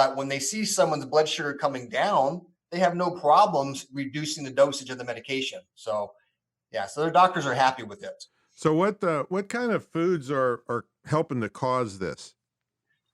But when they see someone's blood sugar coming down, they have no problems reducing the dosage of the medication. So yeah, so their doctors are happy with it. So what kind of foods are helping to cause this?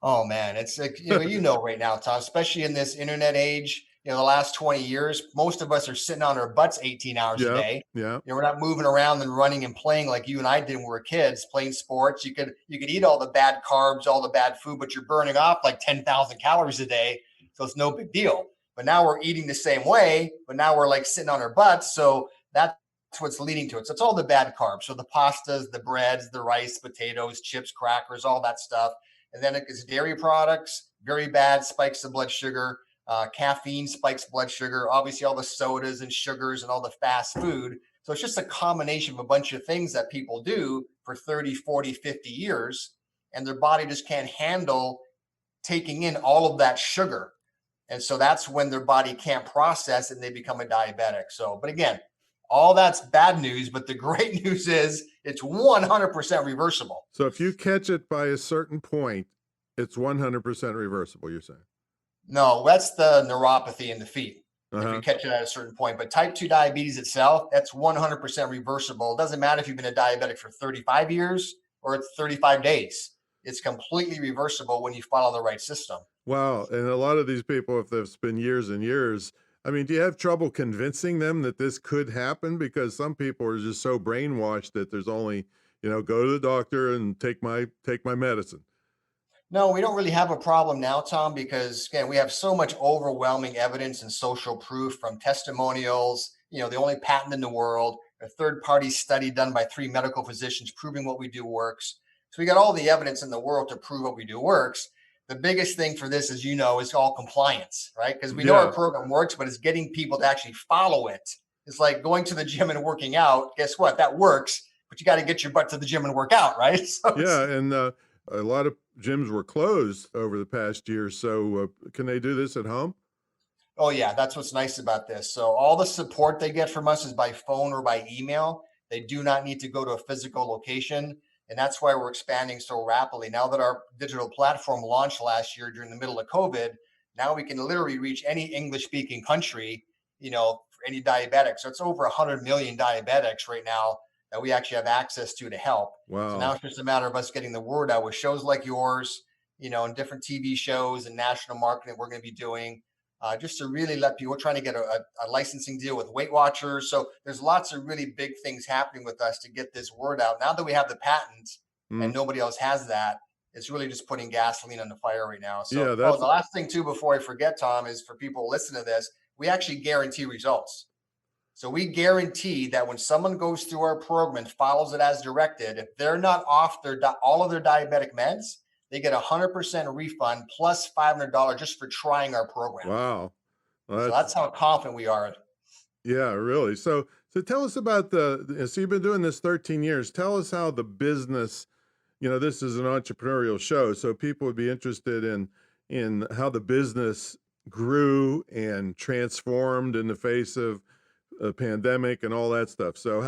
Oh man, it's like, right now, Tom, especially in this internet age, the last 20 years, most of us are sitting on our butts 18 hours a Yep, day. yep. We're not moving around and running and playing like you and I did when we were kids, playing sports. You could eat all the bad carbs, all the bad food, but you're burning off like 10,000 calories a day. So it's no big deal. But now we're eating the same way, but now we're like sitting on our butts. So that's what's leading to it. So it's all the bad carbs. So the pastas, the breads, the rice, potatoes, chips, crackers, all that stuff. And then it's dairy products, very bad, spikes the blood sugar. Caffeine spikes blood sugar. Obviously, all the sodas and sugars and all the fast food. So it's just a combination of a bunch of things that people do for 30, 40, 50 years. And their body just can't handle taking in all of that sugar. And so that's when their body can't process and they become a diabetic. So, but again, all that's bad news. But the great news is it's 100% reversible. So if you catch it by a certain point, it's 100% reversible, you're saying? No, that's the neuropathy in the feet. If we Uh-huh. catch it at a certain point, but type 2 diabetes itself, that's 100% reversible. It doesn't matter if you've been a diabetic for 35 years or it's 35 days. It's completely reversible when you follow the right system. Wow, and a lot of these people, if it's been years and years, I mean, do you have trouble convincing them that this could happen? Because some people are just so brainwashed that there's only, go to the doctor and take my medicine. No, we don't really have a problem now, Tom, because again, we have so much overwhelming evidence and social proof from testimonials, the only patent in the world, a third party study done by 3 medical physicians proving what we do works. So we got all the evidence in the world to prove what we do works. The biggest thing for this, as you know, is all compliance, right? Because we know our Yeah, program works, but it's getting people to actually follow it. It's like going to the gym and working out. Guess what? That works, but you got to get your butt to the gym and work out, right? So yeah, and a lot of gyms were closed over the past year, so can they do this at home? Oh yeah, that's what's nice about this. So all the support they get from us is by phone or by email. They do not need to go to a physical location, and that's why we're expanding so rapidly. Now that our digital platform launched last year during the middle of COVID, now we can literally reach any English-speaking country, for any diabetic. So it's over 100 million diabetics right now that we actually have access to help. So now Wow. it's just a matter of us getting the word out with shows like yours, and different TV shows and national marketing we're going to be doing just to really let people. We're trying to get a licensing deal with Weight Watchers. So there's lots of really big things happening with us to get this word out. Now that we have the patent and Mm. nobody else has that, it's really just putting gasoline on the fire right now. So, Yeah, oh, that's the last thing too, before I forget, Tom, is for people listening to this, we actually guarantee results. So we guarantee that when someone goes through our program and follows it as directed, if they're not off all of their diabetic meds, they get 100% refund plus $500 just for trying our program. wow. Well, So that's that's how confident we are. yeah, really. So tell us about so you've been doing this 13 years. Tell us how the business, this is an entrepreneurial show, so people would be interested in how the business grew and transformed in the face of a pandemic and all that stuff. So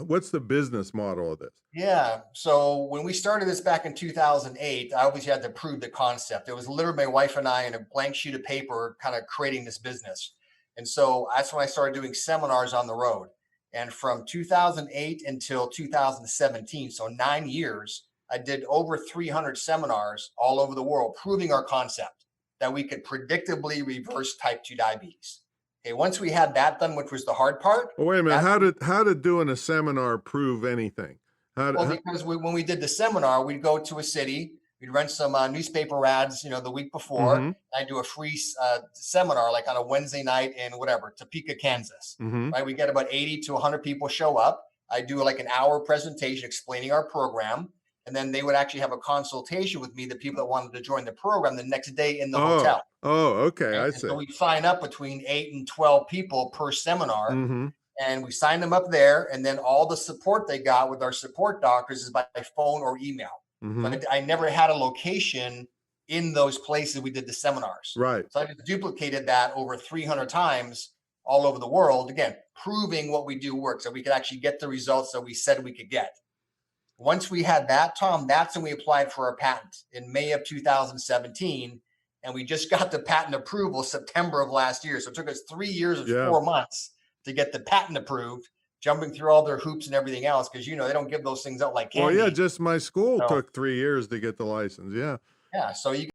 what's the business model of this? Yeah. So when we started this back in 2008, I always had to prove the concept. It was literally my wife and I in a blank sheet of paper kind of creating this business. And so that's when I started doing seminars on the road. And from 2008 until 2017, so 9 years, I did over 300 seminars all over the world proving our concept that we could predictably reverse type 2 diabetes. Okay, once we had that done, which was the hard part, Well, wait a minute. that's How did doing a seminar prove anything? well, because when we did the seminar, we'd go to a city, we'd rent some newspaper ads, the week before. Mm-hmm. I'd do a free seminar like on a Wednesday night in whatever, Topeka, Kansas. Mm-hmm. Right? We get about 80 to 100 people show up. I do like an hour presentation explaining our program. And then they would actually have a consultation with me, the people that wanted to join the program the next day in the Oh, hotel. oh, okay. Right? I And so see. we sign up between 8 and 12 people per seminar Mm-hmm. and we signed them up there. And then all the support they got with our support doctors is by phone or email. So Mm-hmm. I never had a location in those places we did the seminars. Right. So I just duplicated that over 300 times all over the world, again, proving what we do works, that we could actually get the results that we said we could get. Once we had that, Tom, that's when we applied for our patent in May of 2017. and we just got the patent approval September of last year. So it took us 3 years and Yeah. 4 months to get the patent approved, jumping through all their hoops and everything else, because they don't give those things out like Well, yeah, candy. just my school So took 3 years to get the license. Yeah. yeah, so you